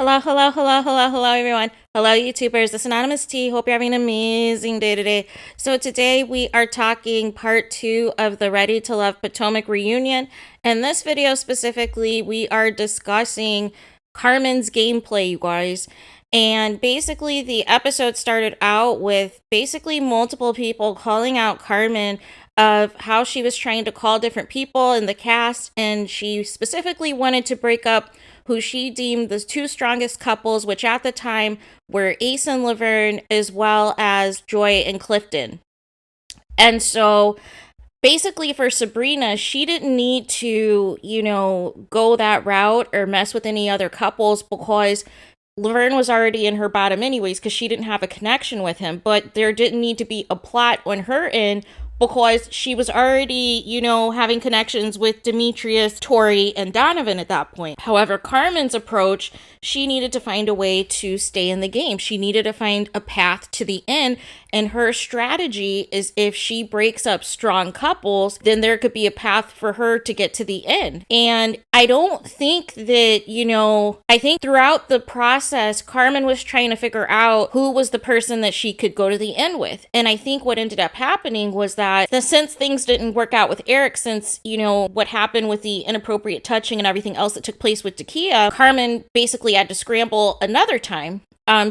Hello, everyone. Hello, YouTubers. This is Anonymous T. Hope you're having an amazing day today. So today we are talking part 2 of the Ready to Love Potomac reunion. In this video specifically, we are discussing Carmen's gameplay, you guys. And basically, the episode started out with basically multiple people calling out Carmen of how she was trying to call different people in the cast, and she specifically wanted to break up who she deemed the two strongest couples, which at the time were Ace and Laverne, as well as Joy and Clifton. And so basically for Sabrina, she didn't need to, go that route or mess with any other couples because Laverne was already in her bottom anyways because she didn't have a connection with him. But there didn't need to be a plot on her end because she was already, having connections with Demetrius, Tori, and Donovan at that point. However, Carmen's approach, she needed to find a way to stay in the game. She needed to find a path to the end. And her strategy is if she breaks up strong couples, then there could be a path for her to get to the end. And I don't think that, I think throughout the process, Carmen was trying to figure out who was the person that she could go to the end with. And I think what ended up happening was that since things didn't work out with Eric, since, what happened with the inappropriate touching and everything else that took place with Takia, Carmen basically had to scramble another time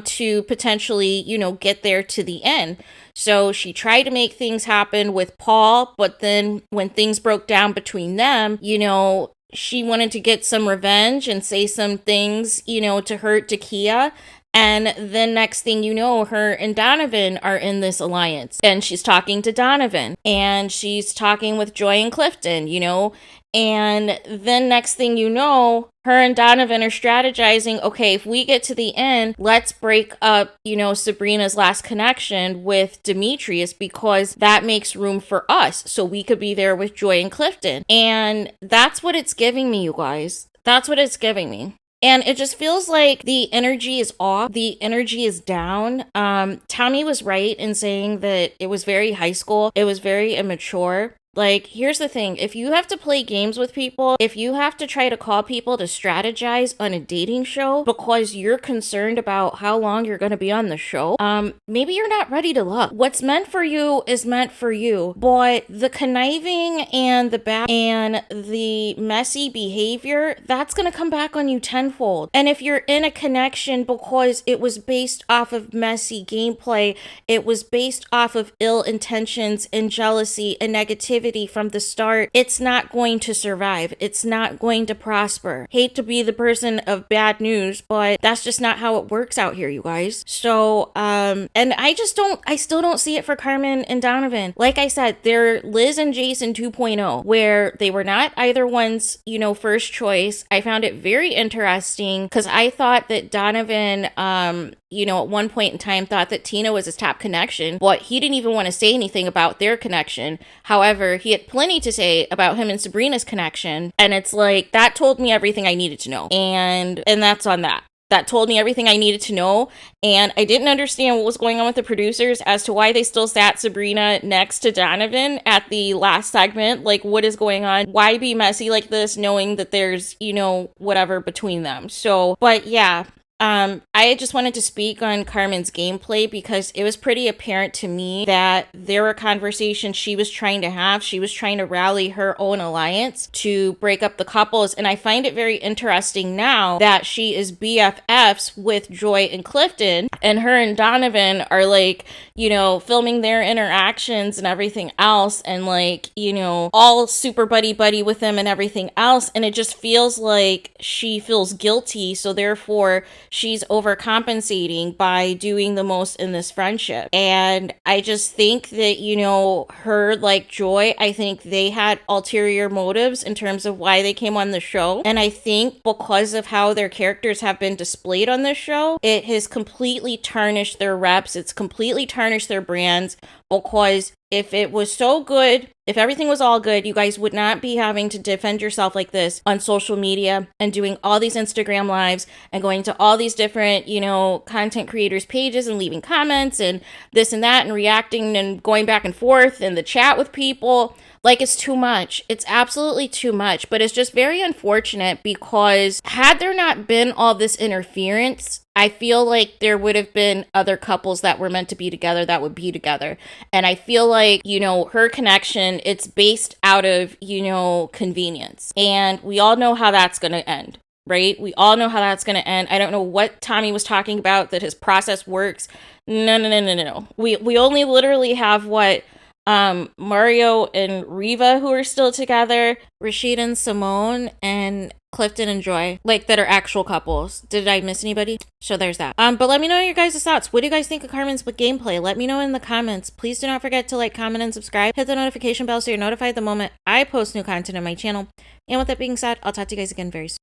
to potentially, get there to the end. So she tried to make things happen with Paul, but then when things broke down between them, she wanted to get some revenge and say some things, to hurt Takia. And then next thing you know, her and Donovan are in this alliance. And she's talking to Donovan. And she's talking with Joy and Clifton, And then next thing you know, her and Donovan are strategizing, okay, if we get to the end, let's break up, Sabrina's last connection with Demetrius because that makes room for us. So we could be there with Joy and Clifton. And that's what it's giving me, you guys. That's what it's giving me. And it just feels like the energy is off. The energy is down. Tommy was right in saying that it was very high school. It was very immature. Like, here's the thing. If you have to play games with people, if you have to try to call people to strategize on a dating show because you're concerned about how long you're going to be on the show, maybe you're not ready to love. What's meant for you is meant for you. But the conniving and the bad and the messy behavior, that's going to come back on you tenfold. And if you're in a connection because it was based off of messy gameplay, it was based off of ill intentions and jealousy and negativity from the start, it's not going to survive. It's not going to prosper. Hate to be the person of bad news, but that's just not how it works out here, you guys. So, and I still don't see it for Carmen and Donovan. Like I said, they're Liz and Jason 2.0, where they were not either one's, first choice. I found it very interesting because I thought that Donovan, at one point in time thought that Tina was his top connection, but he didn't even want to say anything about their connection. However, he had plenty to say about him and Sabrina's connection, and it's like, that told me everything I needed to know. And that's on that. That told me everything I needed to know, and I didn't understand what was going on with the producers as to why they still sat Sabrina next to Donovan at the last segment. Like, what is going on? Why be messy like this knowing that there's, whatever between them? So, but yeah. I just wanted to speak on Carmen's gameplay because it was pretty apparent to me that there were conversations she was trying to have. She was trying to rally her own alliance to break up the couples. And I find it very interesting now that she is BFFs with Joy and Clifton, and her and Donovan are like, filming their interactions and everything else, and like, all super buddy with them and everything else. And it just feels like she feels guilty. So therefore, she's overcompensating by doing the most in this friendship. And I just think that, her, like Joy, I think they had ulterior motives in terms of why they came on the show. And I think because of how their characters have been displayed on this show, it has completely tarnished their reps. It's completely tarnished their brands, because if it was so good, if everything was all good, you guys would not be having to defend yourself like this on social media and doing all these Instagram lives and going to all these different, content creators' pages and leaving comments and this and that and reacting and going back and forth in the chat with people. Like, it's too much. It's absolutely too much. But it's just very unfortunate because had there not been all this interference, I feel like there would have been other couples that were meant to be together that would be together. And I feel like, you know, her connection, it's based out of, you know, convenience. And we all know how that's going to end, right? We all know how that's going to end. I don't know what Tommy was talking about, that his process works. No. We only literally have what? Mario and Riva, who are still together, Rashid and Simone, and Clifton and Joy, like, that are actual couples. Did I miss anybody? So there's that. But let me know your guys' thoughts. What do you guys think of Carmen's gameplay? Let me know in the comments. Please do not forget to like, comment, and subscribe. Hit the notification bell so you're notified the moment I post new content on my channel. And with that being said, I'll talk to you guys again very soon.